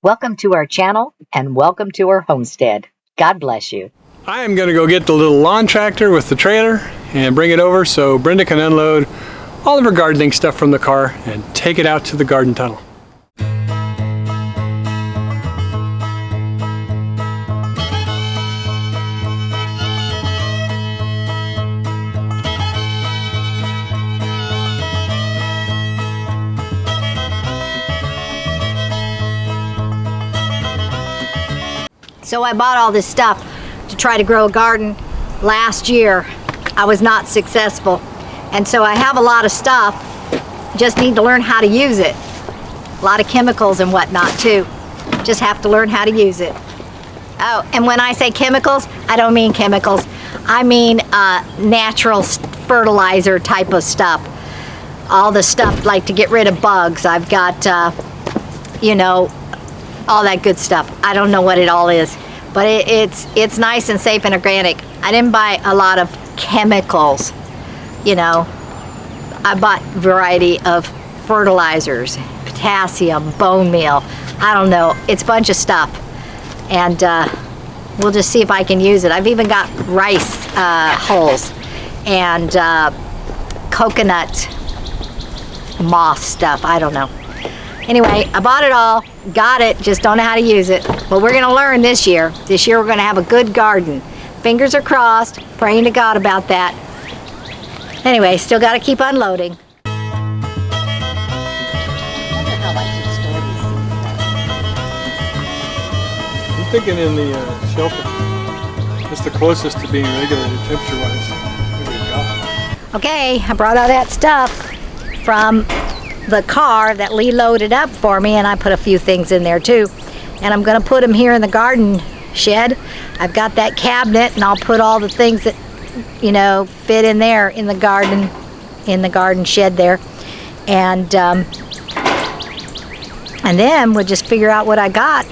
Welcome to our channel and welcome to our homestead. God bless you. I am going to go get the little lawn tractor with the trailer and bring it over so Brenda can unload all of her gardening stuff from the car and take it out to the garden tunnel. So I bought all this stuff to try to grow a garden last year. I was not successful. And so I have a lot of stuff, just need to learn how to use it. A lot of chemicals and whatnot too. Just have to learn how to use it. Oh, and when I say chemicals, I don't mean chemicals. I mean natural fertilizer type of stuff. All the stuff like to get rid of bugs. I've got, you know, all that good stuff. I don't know what it all is, but it's nice and safe and organic. I didn't buy a lot of chemicals, you know. I bought a variety of fertilizers, potassium, bone meal. I don't know. It's a bunch of stuff, and we'll just see if I can use it. I've even got rice hulls and coconut moss stuff. I don't know. Anyway, I bought it all, got it, just don't know how to use it. But we're gonna learn this year. This year we're gonna have a good garden. Fingers are crossed, praying to God about that. Anyway, still gotta keep unloading. I'm thinking in the shelter. It's the closest to being regulated temperature-wise. Okay, I brought all that stuff from the car that Lee loaded up for me, and I put a few things in there too. And I'm gonna put them here in the garden shed. I've got that cabinet, and I'll put all the things that, you know, fit in there in the garden shed there. And then we'll just figure out what I got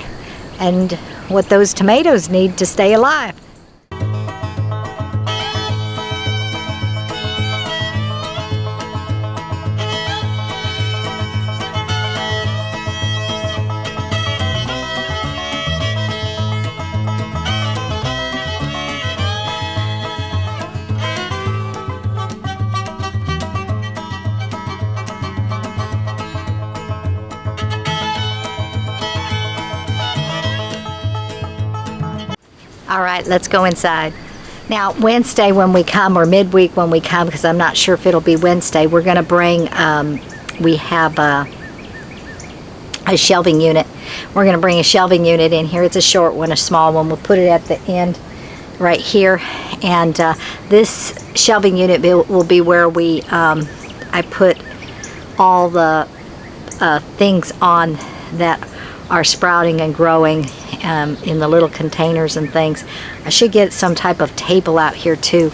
and what those tomatoes need to stay alive. All right, let's go inside. Now, Wednesday when we come, or midweek when we come, because I'm not sure if it'll be Wednesday, we're going to bring, we have a shelving unit. We're going to bring a shelving unit in here. It's a short one, a small one. We'll put it at the end right here. And this shelving unit will be where we, I put all the things on that are sprouting and growing in the little containers and things. I should get some type of table out here too.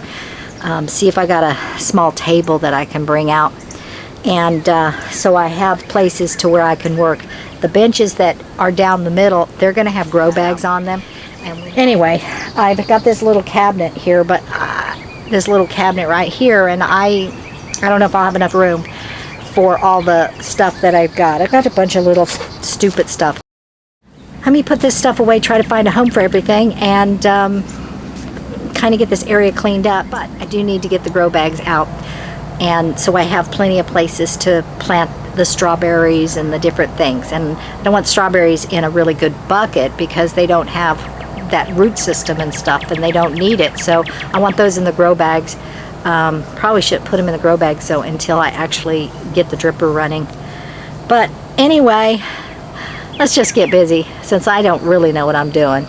See if I got a small table that I can bring out. And so I have places to where I can work. The benches that are down the middle, they're going to have grow bags on them. And anyway, I've got this little cabinet here, but this little cabinet right here, and I don't know if I'll have enough room for all the stuff that I've got. I've got a bunch of little stupid stuff. Let me put this stuff away, try to find a home for everything, and kind of get this area cleaned up. But I do need to get the grow bags out, and so I have plenty of places to plant the strawberries and the different things. And I don't want strawberries in a really good bucket because they don't have that root system and stuff, and they don't need it. So I want those in the grow bags. Probably shouldn't put them in the grow bags though until I actually get the dripper running. But anyway, let's just get busy since I don't really know what I'm doing.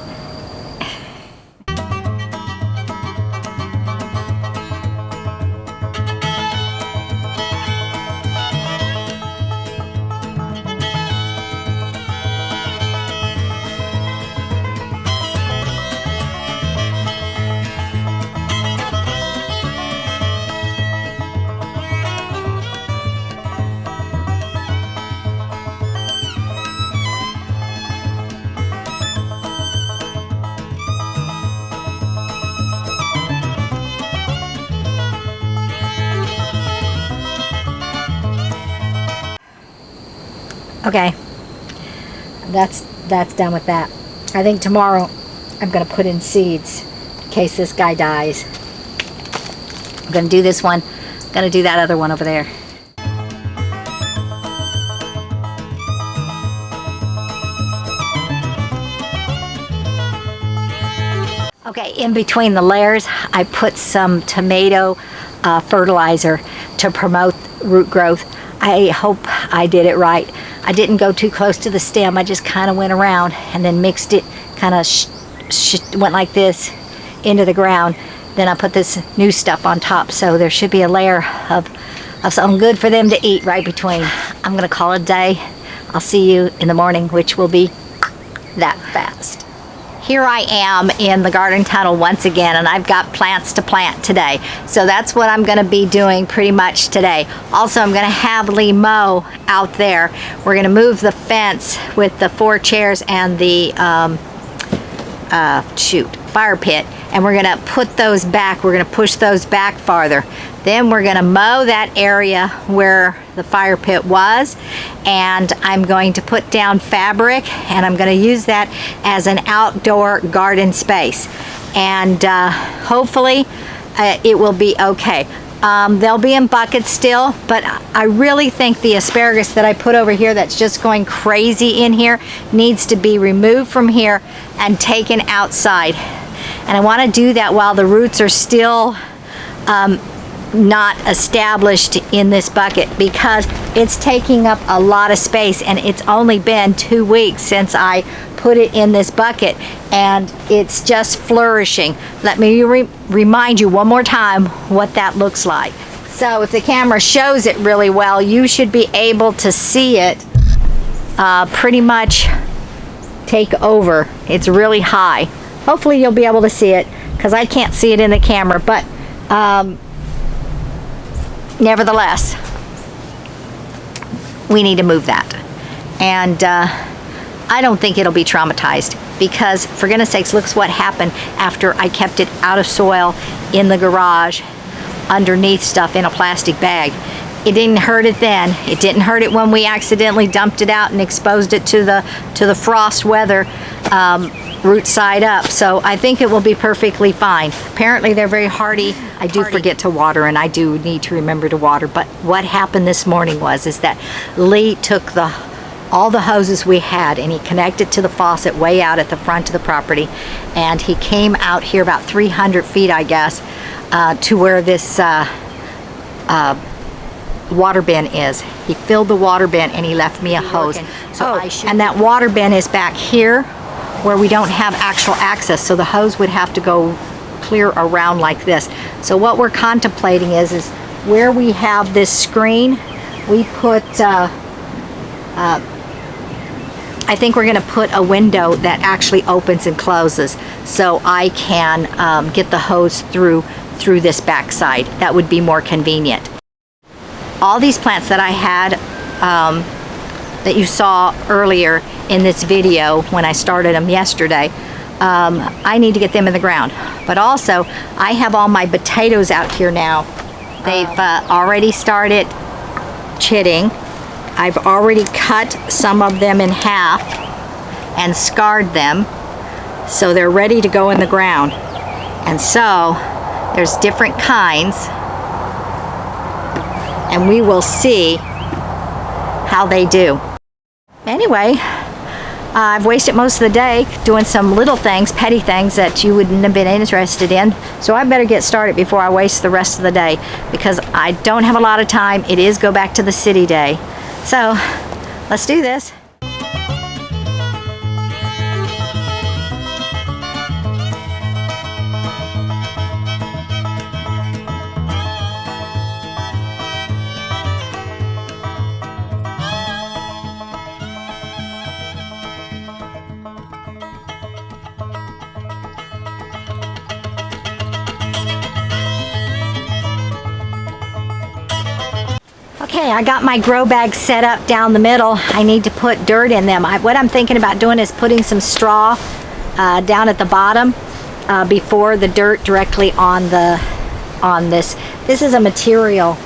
Okay, that's that's done with that. I think tomorrow I'm going to put in seeds in case this guy dies. I'm going to do this one. I'm going to do that other one over there. Okay, in between the layers, I put some tomato fertilizer to promote root growth. I hope I did it right. I didn't go too close to the stem. I just kind of went around and then mixed it, kind of went like this into the ground. Then I put this new stuff on top, so there should be a layer of something good for them to eat right between. I'm gonna call it a day. I'll see you in the morning, which will be that fast. Here I am in the garden tunnel once again, and I've got plants to plant today. So that's what I'm gonna be doing pretty much today. Also, I'm gonna have Lee mow out there. We're gonna move the fence with the 4 chairs and the fire pit, and we're gonna put those back. We're gonna push those back farther. Then we're gonna mow that area where the fire pit was, and I'm going to put down fabric, and I'm gonna use that as an outdoor garden space. And hopefully it will be okay. They'll be in buckets still, but I really think the asparagus that I put over here that's just going crazy in here needs to be removed from here and taken outside. And I want to do that while the roots are still not established in this bucket, because it's taking up a lot of space, and it's only been 2 weeks since I put it in this bucket, and it's just flourishing. Let me remind you one more time what that looks like. So if the camera shows it really well, you should be able to see it pretty much take over. It's really high. Hopefully you'll be able to see it, because I can't see it in the camera, but nevertheless, we need to move that. And I don't think it'll be traumatized, because for goodness sakes, look what happened after I kept it out of soil in the garage underneath stuff in a plastic bag. It didn't hurt it then. It didn't hurt it when we accidentally dumped it out and exposed it to the frost weather, root side up. So I think it will be perfectly fine. Apparently they're very hardy. I do forget to water, and I do need to remember to water. But what happened this morning is that Lee took all the hoses we had, and he connected to the faucet way out at the front of the property, and he came out here about 300 feet, I guess, to where this water bin is. He filled the water bin and he left me a hose. And that water bin is back here where we don't have actual access, so the hose would have to go clear around like this. So what we're contemplating is where we have this screen, we put I think we're going to put a window that actually opens and closes, so I can get the hose through this backside. That would be more convenient. All these plants that I had that you saw earlier in this video when I started them yesterday, I need to get them in the ground. But also, I have all my potatoes out here now. They've already started chitting. I've already cut some of them in half and scarred them, so they're ready to go in the ground. And so there's different kinds, and we will see how they do. Anyway, I've wasted most of the day doing some little things, petty things that you wouldn't have been interested in, so I better get started before I waste the rest of the day, because I don't have a lot of time. It is go back to the city day. So let's do this. Okay, I got my grow bags set up down the middle. I need to put dirt in them. What I'm thinking about doing is putting some straw down at the bottom before the dirt directly on this. This is a material,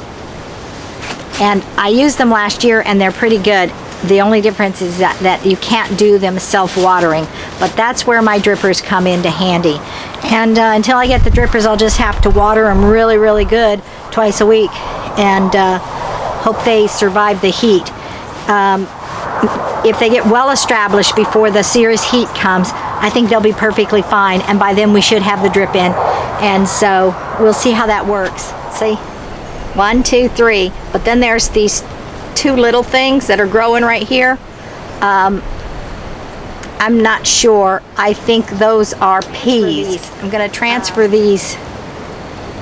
and I used them last year and they're pretty good. The only difference is that you can't do them self-watering, but that's where my drippers come into handy. And until I get the drippers, I'll just have to water them really, really good twice a week, and hope they survive the heat. If they get well established before the serious heat comes, I think they'll be perfectly fine, and by then we should have the drip in. And so we'll see how that works. See, 1, 2, 3, but then there's these 2 little things that are growing right here. I'm not sure. I think those are peas. I'm going to transfer these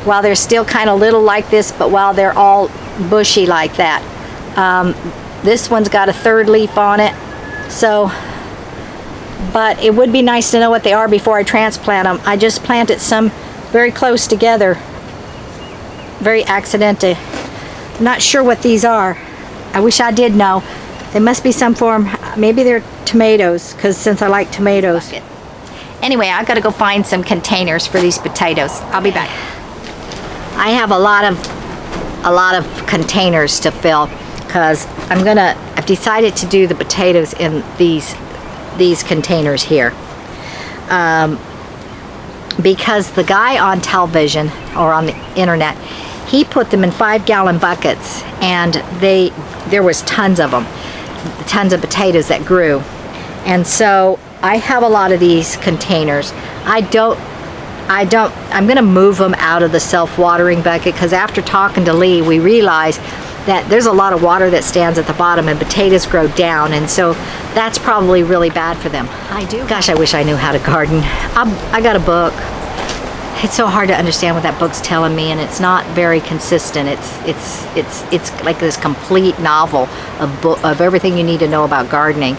while they're still kind of little like this, but while they're all bushy like that. This one's got a 3rd leaf on it, so, but it would be nice to know what they are before I transplant them. I just planted some very close together, very accidental. I'm not sure what these are. I wish I did know. They must be some form, maybe they're tomatoes, because since I like tomatoes. Anyway, I've got to go find some containers for these potatoes. I'll be back. I have a lot of containers to fill, because I've decided to do the potatoes in these containers here. Because the guy on television or on the internet, he put them in 5-gallon buckets, and there was tons of them, tons of potatoes that grew. And so I have a lot of these containers. I'm gonna move them out of the self-watering bucket, because after talking to Lee, we realized that there's a lot of water that stands at the bottom and potatoes grow down, and so that's probably really bad for them. Gosh, I wish I knew how to garden. I got a book. It's so hard to understand what that book's telling me, and it's not very consistent. It's like this complete novel of everything you need to know about gardening.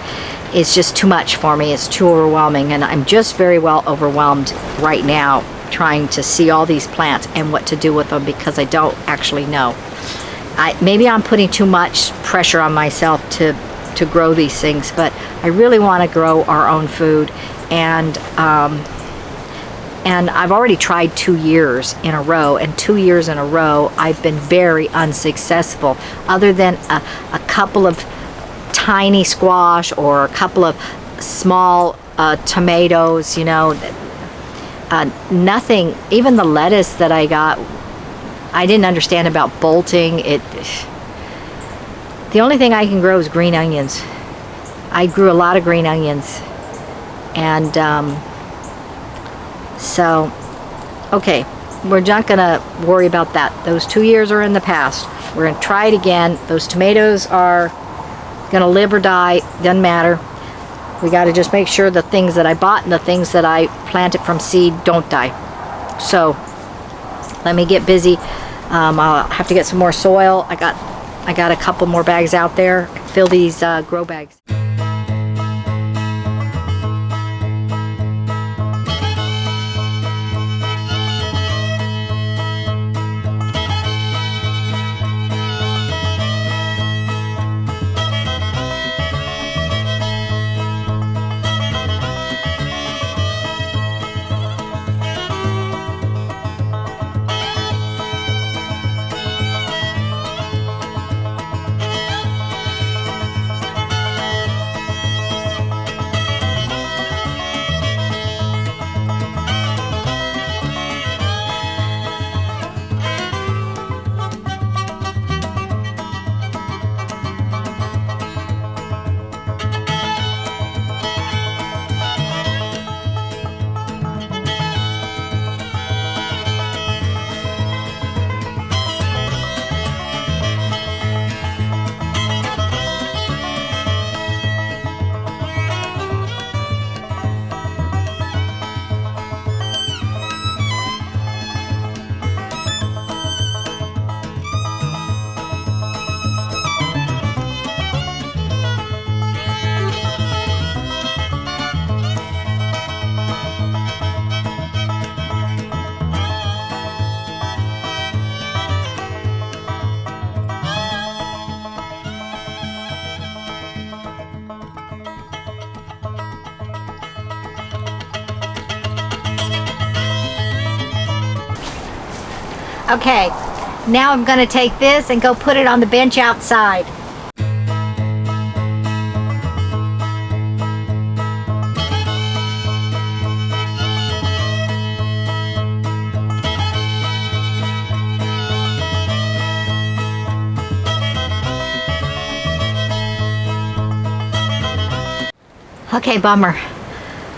It's just too much for me. It's too overwhelming, and I'm just very well overwhelmed right now trying to see all these plants and what to do with them, because I don't actually know. Maybe I'm putting too much pressure on myself to grow these things, but I really want to grow our own food, and I've already tried 2 years in a row, and 2 years in a row I've been very unsuccessful, other than a couple of tiny squash or a couple of small tomatoes, you know. Nothing, even the lettuce that I got, I didn't understand about bolting it. The only thing I can grow is green onions. I grew a lot of green onions, and so okay, we're not gonna worry about that. Those 2 years are in the past. We're gonna try it again. Those tomatoes are gonna live or die, doesn't matter. We got to just make sure the things that I bought and the things that I planted from seed don't die. So let me get busy. I'll have to get some more soil. I got a couple more bags out there. Fill these grow bags. Okay, now I'm going to take this and go put it on the bench outside. Okay, bummer.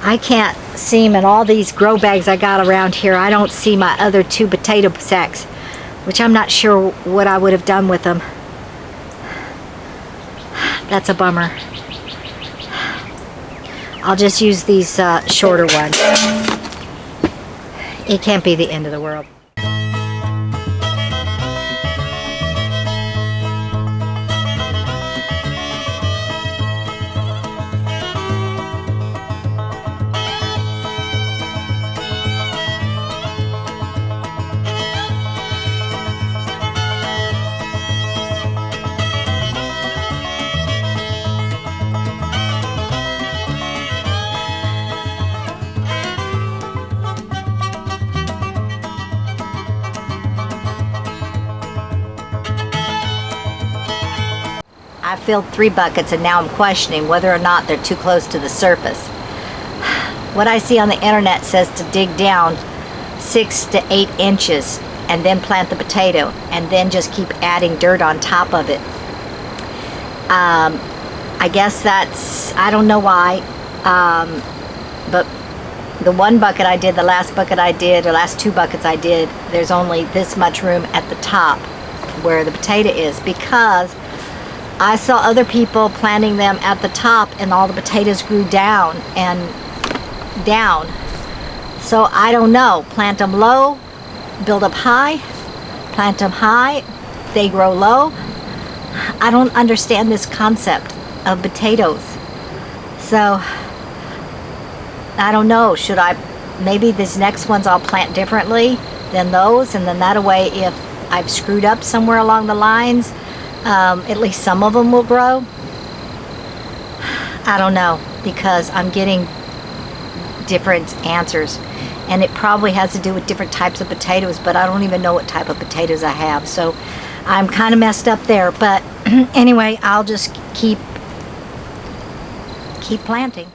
I can't seem in all these grow bags I got around here, I don't see my other 2 potato sacks, which I'm not sure what I would have done with them. That's a bummer. I'll just use these shorter ones. It can't be the end of the world. I filled 3 buckets and now I'm questioning whether or not they're too close to the surface. What I see on the internet says to dig down 6 to 8 inches and then plant the potato and then just keep adding dirt on top of it. I guess that's, I don't know why, but the one bucket I did, the last bucket I did, or last 2 buckets I did, there's only this much room at the top where the potato is, because I saw other people planting them at the top and all the potatoes grew down and down. So I don't know, plant them low, build up high, plant them high, they grow low. I don't understand this concept of potatoes. So I don't know, should I, maybe these next ones I'll plant differently than those, and then that way if I've screwed up somewhere along the lines, at least some of them will grow. I don't know, because I'm getting different answers, and it probably has to do with different types of potatoes, but I don't even know what type of potatoes I have, so I'm kind of messed up there. But anyway, I'll just keep planting.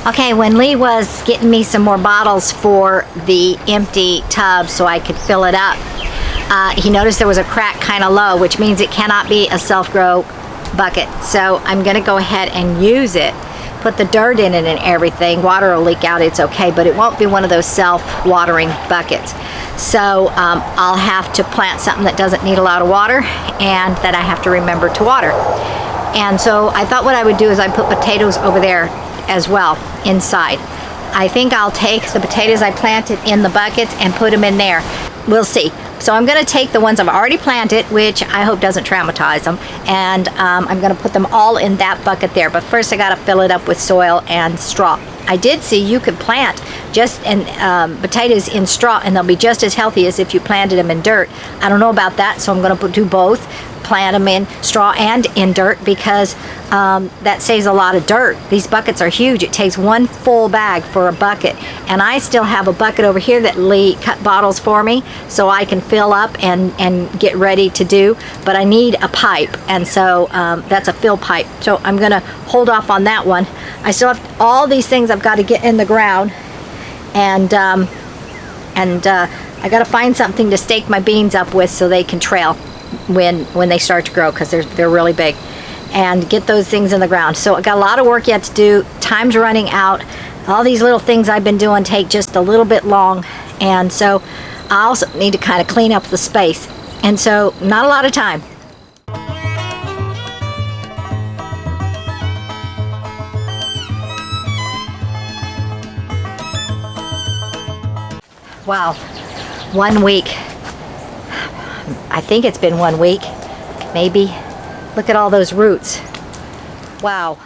Okay, when Lee was getting me some more bottles for the empty tub so I could fill it up, he noticed there was a crack kind of low, which means it cannot be a self-grow bucket. So I'm going to go ahead and use it, put the dirt in it and everything. Water will leak out, it's okay, but it won't be one of those self-watering buckets. So I'll have to plant something that doesn't need a lot of water and that I have to remember to water. And so I thought what I would do is I'd put potatoes over there as well inside. I think I'll take the potatoes I planted in the buckets and put them in there. We'll see. So I'm going to take the ones I've already planted, which I hope doesn't traumatize them, and I'm going to put them all in that bucket there. But first I got to fill it up with soil and straw. I did see you could plant just potatoes in straw and they'll be just as healthy as if you planted them in dirt. I don't know about that, so I'm going to do both. Plant them in straw and in dirt, because that saves a lot of dirt. These buckets are huge. It takes 1 full bag for a bucket, and I still have a bucket over here that Lee cut bottles for me so I can fill up and get ready to do, but I need a pipe, and so that's a fill pipe, so I'm gonna hold off on that one. I still have all these things I've got to get in the ground, and I got to find something to stake my beans up with so they can trail when they start to grow, because they're really big, and get those things in the ground. So I got a lot of work yet to do. Time's running out. All these little things I've been doing take just a little bit long, and so I also need to kind of clean up the space, and so not a lot of time. Wow, 1 week. I think it's been 1 week, maybe. Look at all those roots. Wow.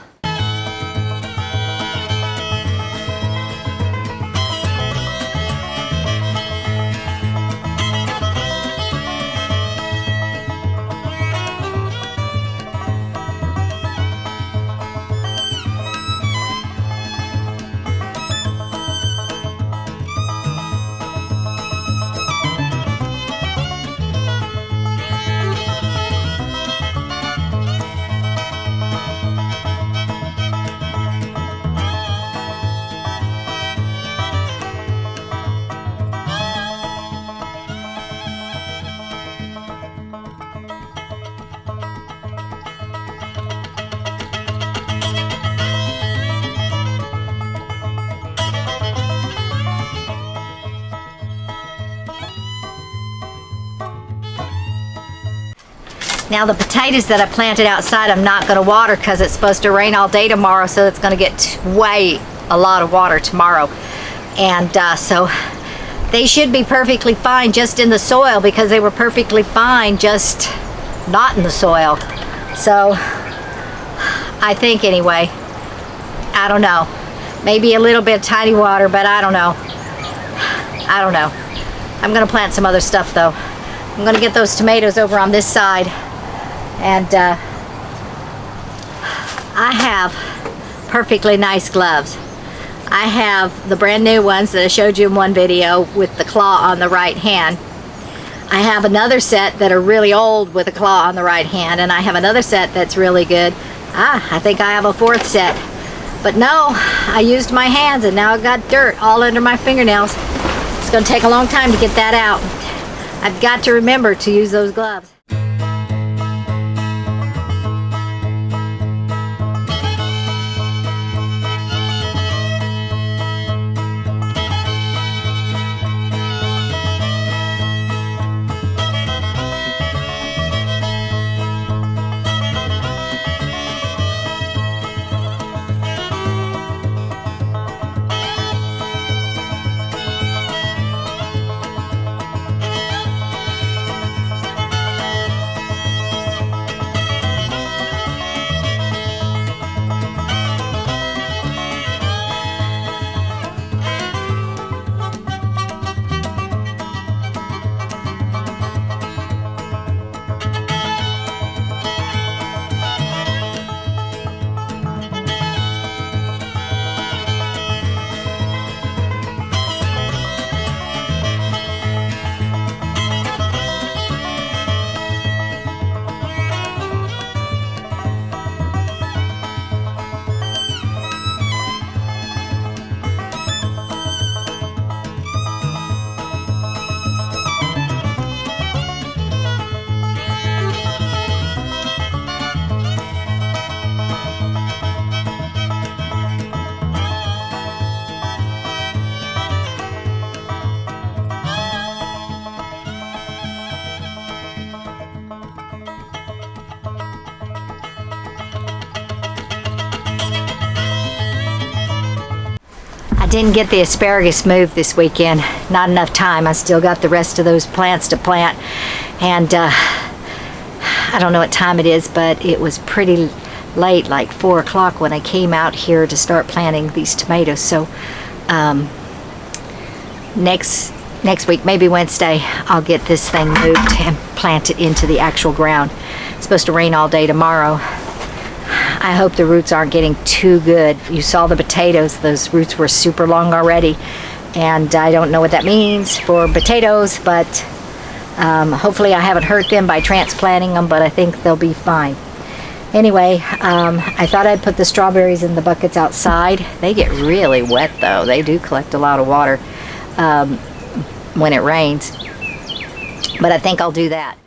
Now the potatoes that I planted outside, I'm not going to water because it's supposed to rain all day tomorrow, so it's going to get a lot of water tomorrow. And so they should be perfectly fine just in the soil, because they were perfectly fine just not in the soil. So I think anyway, I don't know. Maybe a little bit of tiny water, but I don't know. I don't know. I'm going to plant some other stuff though. I'm going to get those tomatoes over on this side. And I have perfectly nice gloves. I have the brand new ones that I showed you in one video with the claw on the right hand. I have another set that are really old with a claw on the right hand, and I have another set that's really good. I think I have a fourth set. But no, I used my hands and now I've got dirt all under my fingernails. It's going to take a long time to get that out. I've got to remember to use those gloves. Didn't get the asparagus moved this weekend. Not enough time. I still got the rest of those plants to plant, and I don't know what time it is, but it was pretty late, like 4 o'clock, when I came out here to start planting these tomatoes. So next week, maybe Wednesday, I'll get this thing moved and plant it into the actual ground. It's supposed to rain all day tomorrow. I hope the roots aren't getting too good. You saw the potatoes, those roots were super long already, and I don't know what that means for potatoes, but hopefully I haven't hurt them by transplanting them, but I think they'll be fine. Anyway, I thought I'd put the strawberries in the buckets outside. They get really wet though. They do collect a lot of water when it rains, but I think I'll do that.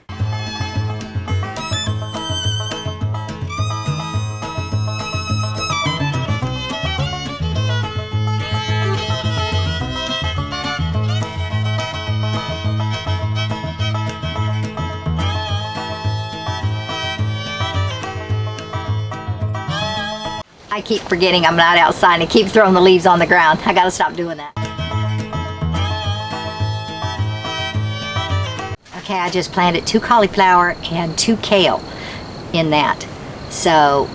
I keep forgetting I'm not outside and keep throwing the leaves on the ground. I gotta stop doing that. Okay, I just planted 2 cauliflower and 2 kale in that. So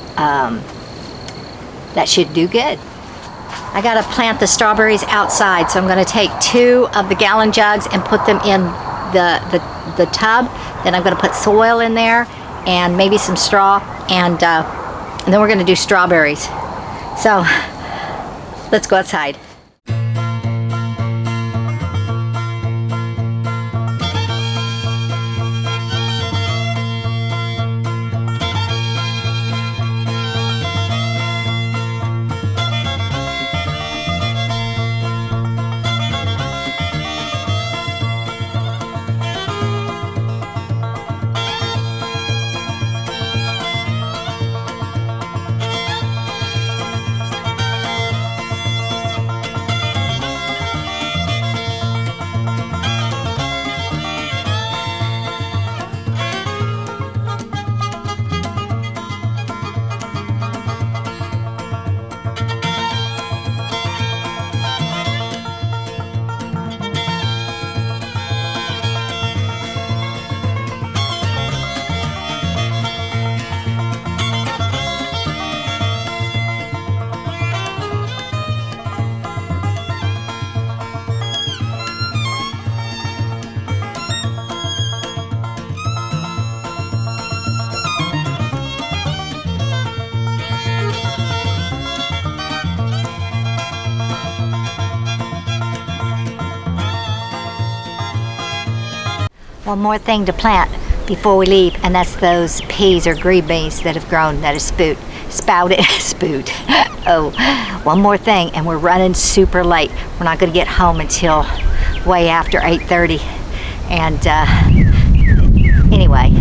that should do good. I gotta plant the strawberries outside, so I'm gonna take 2 of the gallon jugs and put them in the tub. Then I'm gonna put soil in there and maybe some straw, and then we're gonna do strawberries. So let's go outside. One more thing to plant before we leave, and that's those peas or green beans that have grown, that have sprouted. Oh, one more thing, and we're running super late. We're not going to get home until way after 8:30. And anyway,